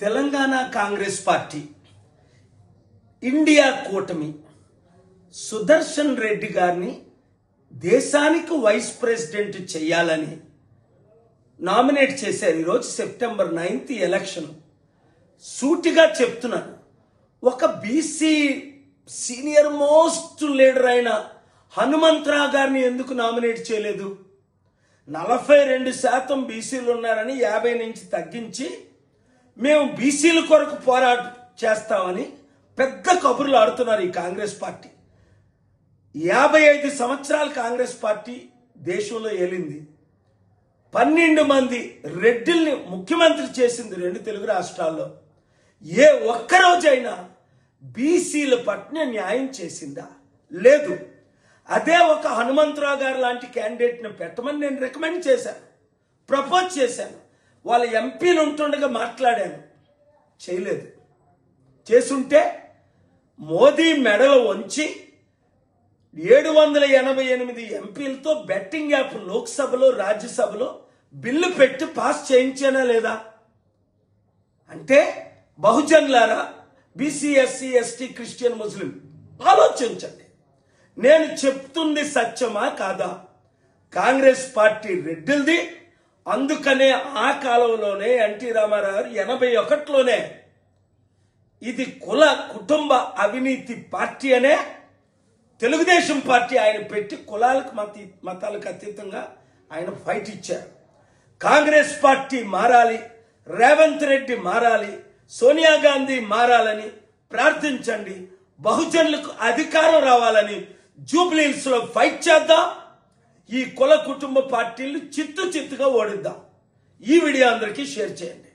Telangana Congress party India కూటమి సుదర్శన్ రెడ్డి గారిని దేశానికి వైస్ ప్రెసిడెంట్ చేయాలని నామినేట్ చేశారు. ఈరోజు సెప్టెంబర్ 9th ఎలక్షన్. సూటిగా చెప్తున్నాను, ఒక బీసీ సీనియర్ మోస్ట్ లీడర్ అయిన హనుమంతరావు గారిని ఎందుకు నామినేట్ చేయలేదు? 42% బీసీలు ఉన్నారని 50 నుంచి తగ్గించి మేము బీసీల కొరకు పోరాటం చేస్తామని పెద్ద కబుర్లు ఆడుతున్నారు ఈ కాంగ్రెస్ పార్టీ. 55 సంవత్సరాలు కాంగ్రెస్ పార్టీ దేశంలో ఏలింది. 12 మంది రెడ్డిల్ని ముఖ్యమంత్రి చేసింది 2 తెలుగు రాష్ట్రాల్లో. ఏ ఒక్కరోజైనా బీసీల పట్ల న్యాయం చేసిందా? లేదు. అదే ఒక హనుమంతరావు గారు లాంటి క్యాండిడేట్ని పెట్టమని నేను రికమెండ్ చేశాను, ప్రపోజ్ చేశాను. వాళ్ళ ఎంపీలు ఉంటుండగా మాట్లాడాను, చేయలేదు. చేసుంటే మోదీ మెడలో వంచి 788 ఎంపీలతో బెట్టింగ్ యాప్ లోక్సభలో రాజ్యసభలో బిల్లు పెట్టి పాస్ చేయించానా లేదా? అంటే బహుజన్లారా, బీసీ ఎస్సీ ఎస్టీ క్రిస్టియన్ ముస్లిం ఆలోచించండి. నేను చెప్తుంది సత్యమా కాదా? కాంగ్రెస్ పార్టీ రెడ్డిల్ది. అందుకనే ఆ కాలంలోనే ఎన్టీ రామారావు గారు 81లోనే ఇది కుల కుటుంబ అవినీతి పార్టీ అనే తెలుగుదేశం పార్టీ ఆయన పెట్టి కులాలకు మతాలకు అతీతంగా ఆయన ఫైట్ ఇచ్చారు. కాంగ్రెస్ పార్టీ మారాలి, రేవంత్ రెడ్డి మారాలి, సోనియా గాంధీ మారాలని ప్రార్థించండి. బహుజనులకు అధికారం రావాలని జూబ్లీహిల్స్ లో ఫైట్ చేద్దాం. ఈ కుల కుటుంబ పార్టీలు చిత్తుగా ఓడిద్దాం. ఈ వీడియో అందరికీ షేర్ చేయండి.